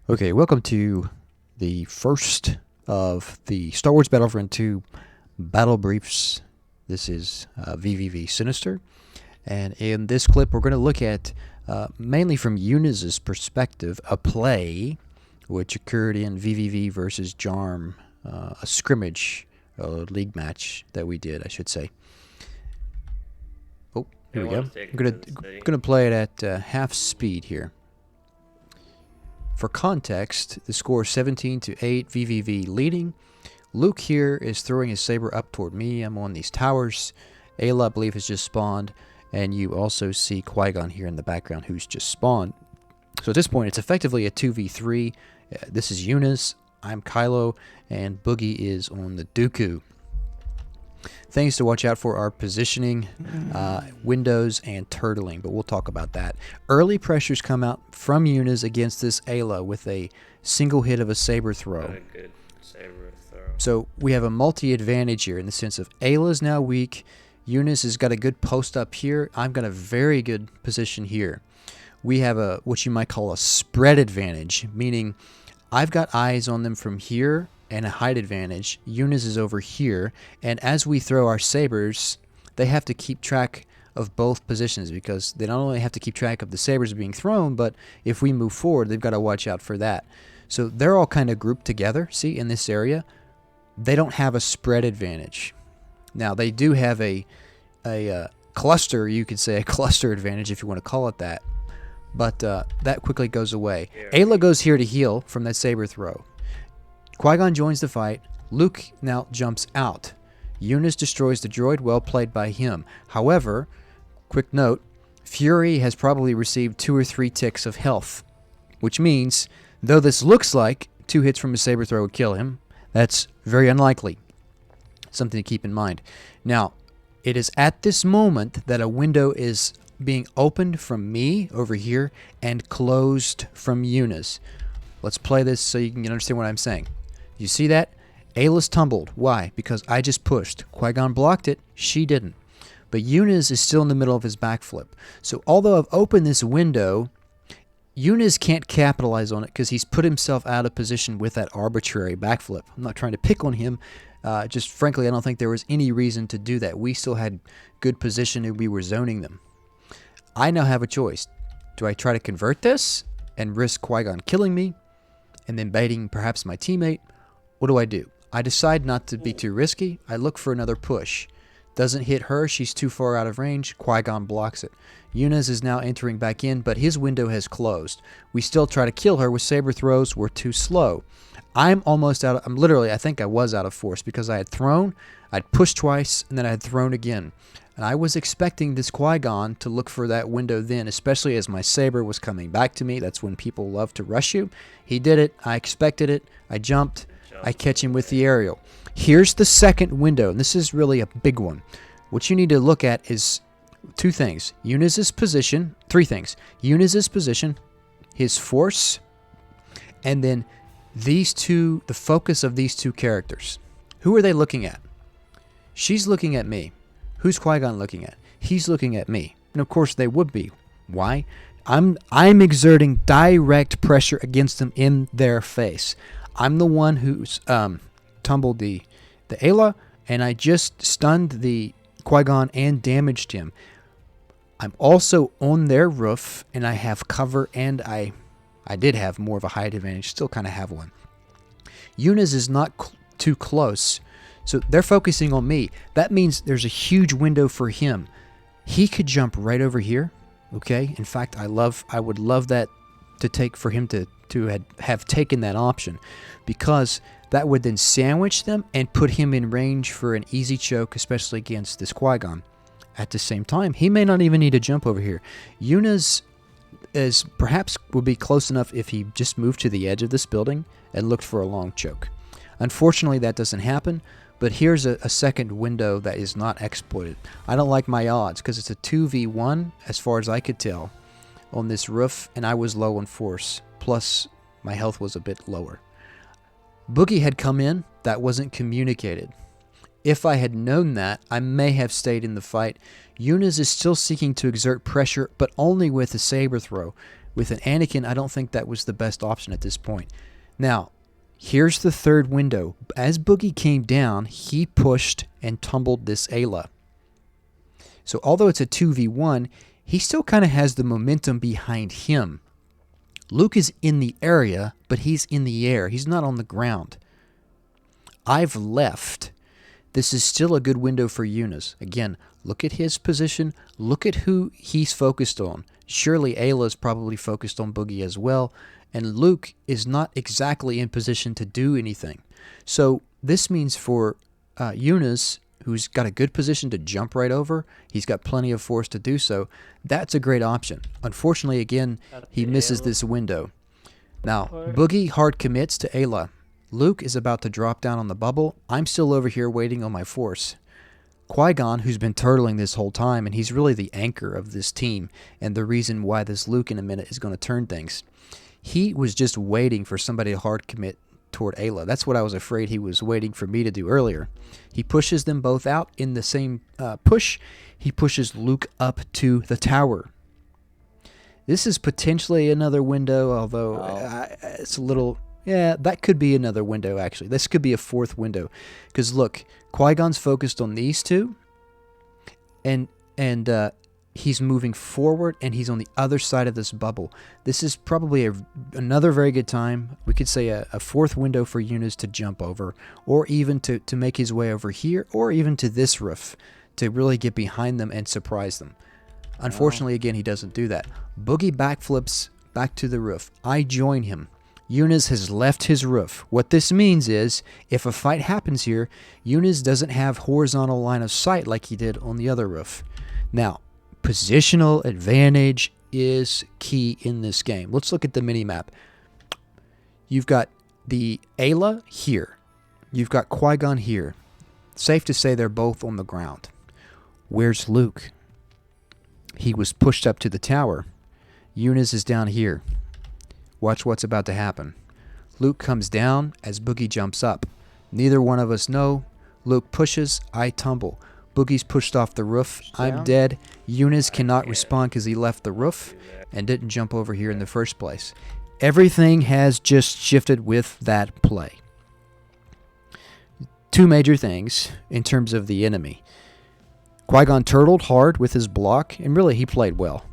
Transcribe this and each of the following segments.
Okay, welcome to the first of the Star Wars Battlefront 2 battle briefs. This is VVV Sinister, and in this clip we're going to look at, mainly from Eunice's perspective, a play which occurred in VVV versus JARM, a scrimmage, a league match that we did, I should say. Oh, here we go. I'm gonna play it at half speed here. For context, the score is 17-8, VVV leading. Luke here is throwing his saber up toward me. I'm on these towers. Ayla, I believe, has just spawned. And you also see Qui-Gon here in the background, who's just spawned. So at this point, it's effectively a 2v3. This is Eunice, I'm Kylo, and Boogie is on the Dooku. Things to watch out for are positioning, windows, and turtling, but we'll talk about that. Early pressures come out from Eunice against this Ayla with a single hit of a saber throw. Not a good saber throw. So we have a multi-advantage here in the sense of Ayla's now weak. Eunice has got a good post up here. I've got a very good position here. We have a what you might call a spread advantage, meaning I've got eyes on them from here and a height advantage. Eunice is over here, and as we throw our sabers, they have to keep track of both positions because they not only have to keep track of the sabers being thrown, but if we move forward, they've got to watch out for that. So they're all kind of grouped together, see, in this area. They don't have a spread advantage. Now, they do have a cluster, you could say a cluster advantage if you want to call it that, but that quickly goes away. Ayla goes here to heal from that saber throw. Qui-Gon joins the fight. Luke now jumps out. Eunice destroys the droid, well played by him. However, quick note, Fury has probably received 2 or 3 ticks of health, which means, though this looks like 2 hits from a saber throw would kill him, that's very unlikely. Something to keep in mind. Now, it is at this moment that a window is being opened from me over here and closed from Eunice. Let's play this so you can understand what I'm saying. You see that? Ayla's tumbled. Why? Because I just pushed. Qui-Gon blocked it. She didn't. But Eunice is still in the middle of his backflip. So although I've opened this window, Eunice can't capitalize on it because he's put himself out of position with that arbitrary backflip. I'm not trying to pick on him. Just frankly, I don't think there was any reason to do that. We still had good position and we were zoning them. I now have a choice. Do I try to convert this and risk Qui-Gon killing me and then baiting perhaps my teammate? What do? I decide not to be too risky. I look for another push. Doesn't hit her. She's too far out of range. Qui-Gon blocks it. Eunice is now entering back in, but his window has closed. We still try to kill her with saber throws. We're too slow. I'm almost out of... I think I was out of force because I had thrown, I'd pushed twice, and then I had thrown again. And I was expecting this Qui-Gon to look for that window then, especially as my saber was coming back to me. That's when people love to rush you. He did it. I expected it. I jumped. I catch him with the aerial. Here's the second window, and this is really a big one. What you need to look at is 2 things. Eunice's position, 3 things. Eunice's position, his force, and then these 2, the focus of these 2 characters. Who are they looking at? She's looking at me. Who's Qui-Gon looking at? He's looking at me. And of course they would be. Why? I'm exerting direct pressure against them in their face. I'm the one who's tumbled the Ayla, and I just stunned the Qui-Gon and damaged him. I'm also on their roof, and I have cover, and I did have more of a height advantage, still kind of have one. Eunice is not too close, so they're focusing on me. That means there's a huge window for him. He could jump right over here, okay? In fact, I would love that for him to have taken that option, because that would then sandwich them and put him in range for an easy choke, especially against this Qui-Gon. At the same time, he may not even need to jump over here. Eunice would be close enough if he just moved to the edge of this building and looked for a long choke. Unfortunately, that doesn't happen, but here's a second window that is not exploited. I don't like my odds because it's a 2v1 as far as I could tell on this roof, and I was low on force, plus my health was a bit lower. Boogie had come in. That wasn't communicated. If I had known that, I may have stayed in the fight. Eunice is still seeking to exert pressure, but only with a saber throw. With an Anakin, I don't think that was the best option at this point. Now, here's the third window. As Boogie came down, he pushed and tumbled this Ayla. So although it's a 2v1, he still kind of has the momentum behind him. Luke is in the area, but he's in the air. He's not on the ground. I've left. This is still a good window for Eunice. Again, look at his position. Look at who he's focused on. Surely Ayla's probably focused on Boogie as well. And Luke is not exactly in position to do anything. So this means for Eunice, who's got a good position to jump right over, he's got plenty of force to do so. That's a great option. Unfortunately, again, he misses this window. Now, Boogie hard commits to Ayla. Luke is about to drop down on the bubble. I'm still over here waiting on my force. Qui-Gon, who's been turtling this whole time, and he's really the anchor of this team, and the reason why this Luke in a minute is going to turn things. He was just waiting for somebody to hard commit toward Ayla. That's what I was afraid he was waiting for me to do earlier. He pushes them both out in the same push. He pushes Luke up to the tower. This is potentially another window, although it's a little... Yeah, that could be another window, actually. This could be a fourth window. Because, look, Qui-Gon's focused on these two. And he's moving forward, and he's on the other side of this bubble. This is probably another very good time. We could say a fourth window for Eunice to jump over. Or even to make his way over here. Or even to this roof. To really get behind them and surprise them. Unfortunately, again, he doesn't do that. Boogie backflips back to the roof. I join him. Eunice has left his roof. What this means is, if a fight happens here, Eunice doesn't have horizontal line of sight like he did on the other roof. Now, positional advantage is key in this game. Let's look at the minimap. You've got the Ayla here. You've got Qui-Gon here. Safe to say they're both on the ground. Where's Luke? He was pushed up to the tower. Eunice is down here. Watch what's about to happen. Luke comes down as Boogie jumps up. Neither one of us know. Luke pushes, I tumble. Boogie's pushed off the roof. I'm dead. Eunice cannot respond because he left the roof and didn't jump over here in the first place. Everything has just shifted with that play. Two major things in terms of the enemy. Qui-Gon turtled hard with his block, and really he played well.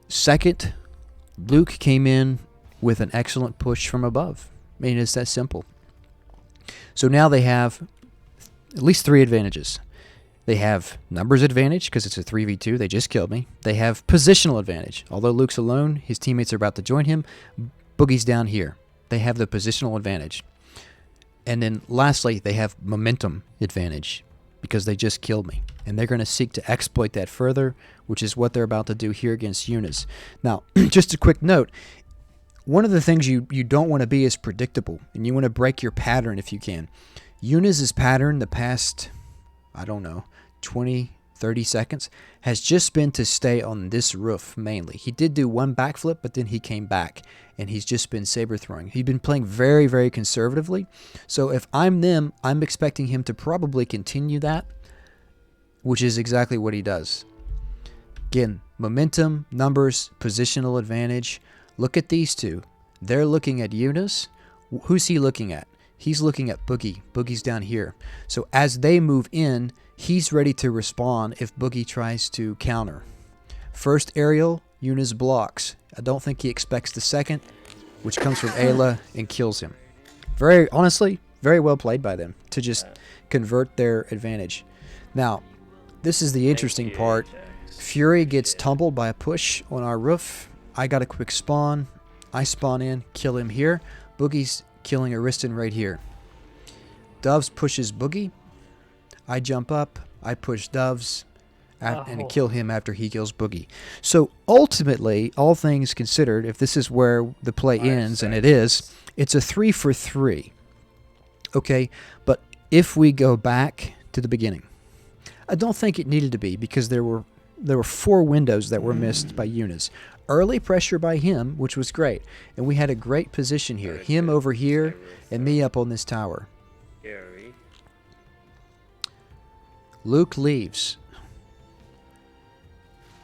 Second, Luke came in with an excellent push from above. I mean, it's that simple. So now they have at least three advantages. They have numbers advantage because it's a 3v2. They just killed me. They have positional advantage. Although Luke's alone, his teammates are about to join him. Boogie's down here. They have the positional advantage. And then lastly, they have momentum advantage because they just killed me. And they're going to seek to exploit that further, which is what they're about to do here against Eunice. Now, just a quick note. One of the things you don't want to be is predictable, and you want to break your pattern if you can. Eunice's pattern the past, 20, 30 seconds has just been to stay on this roof mainly. He did do one backflip, but then he came back, and he's just been saber throwing. He's been playing very, very conservatively. So if I'm them, I'm expecting him to probably continue that, which is exactly what he does. Again, momentum, numbers, positional advantage. Look at these two. They're looking at Eunice. Who's he looking at? He's looking at Boogie. Boogie's down here. So as they move in, he's ready to respond if Boogie tries to counter. First aerial, Eunice blocks. I don't think he expects the second, which comes from Ayla and kills him. Honestly, very well played by them to just convert their advantage. Now, this is the interesting part. Fury gets tumbled by a push on our roof. I got a quick spawn. I spawn in, kill him here. Boogie's killing Ariston right here. Doves pushes Boogie. I jump up. I push Doves and kill him after he kills Boogie. So ultimately, all things considered, if this is where the play ends, and it is, it's a 3 for 3. Okay, but if we go back to the beginning, I don't think it needed to be because there were 4 windows that were missed by Eunice. Early pressure by him, which was great, and we had a great position here. Him over here and me up on this tower. Luke leaves.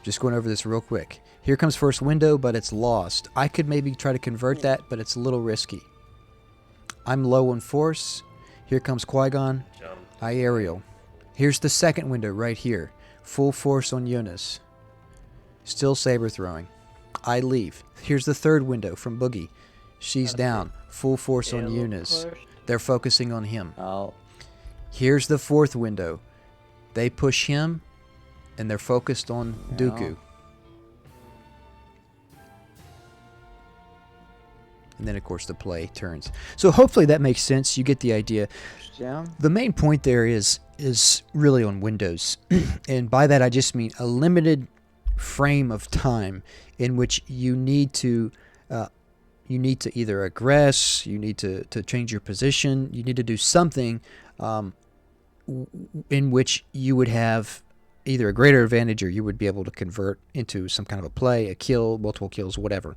Just going over this real quick. Here comes first window, but it's lost. I could maybe try to convert that, but it's a little risky. I'm low on force. Here comes Qui-Gon. Jump. I aerial. Here's the second window right here. Full force on Eunice. Still saber throwing. I leave. Here's the third window from Boogie. She's down. Full force on Eunice. They're focusing on him. Oh. Here's the fourth window. They push him, and they're focused on Dooku. And then, of course, the play turns. So hopefully that makes sense. You get the idea. Yeah. The main point there is really on windows. And by that, I just mean a limited frame of time in which you need to either aggress, you need to change your position, you need to do something in which you would have either a greater advantage or you would be able to convert into some kind of a play, a kill, multiple kills, whatever.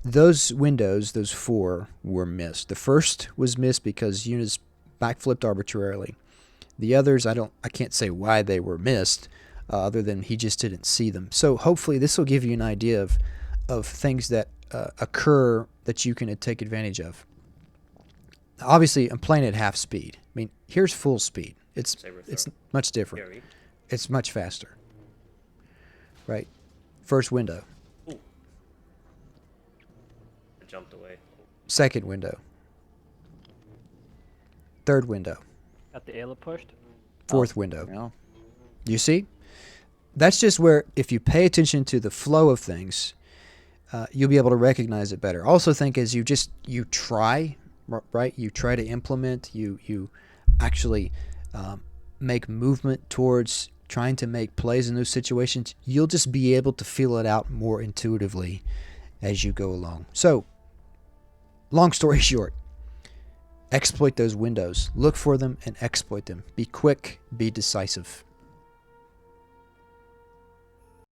Those windows, those 4, were missed. The first was missed because Eunice backflipped arbitrarily. The others, I can't say why they were missed, other than he just didn't see them. So hopefully this will give you an idea of things that occur that you can take advantage of. Obviously, I'm playing at half speed. I mean, here's full speed. It's much different. Gary. It's much faster. Right? First window. Ooh. I jumped away. Second window. Third window. Got the Ayla pushed. Fourth window. Yeah. You see? That's just where, if you pay attention to the flow of things, you'll be able to recognize it better. Also think as you try, right? You try to implement, you actually make movement towards trying to make plays in those situations, you'll just be able to feel it out more intuitively as you go along. So, long story short, exploit those windows. Look for them and exploit them. Be quick, be decisive.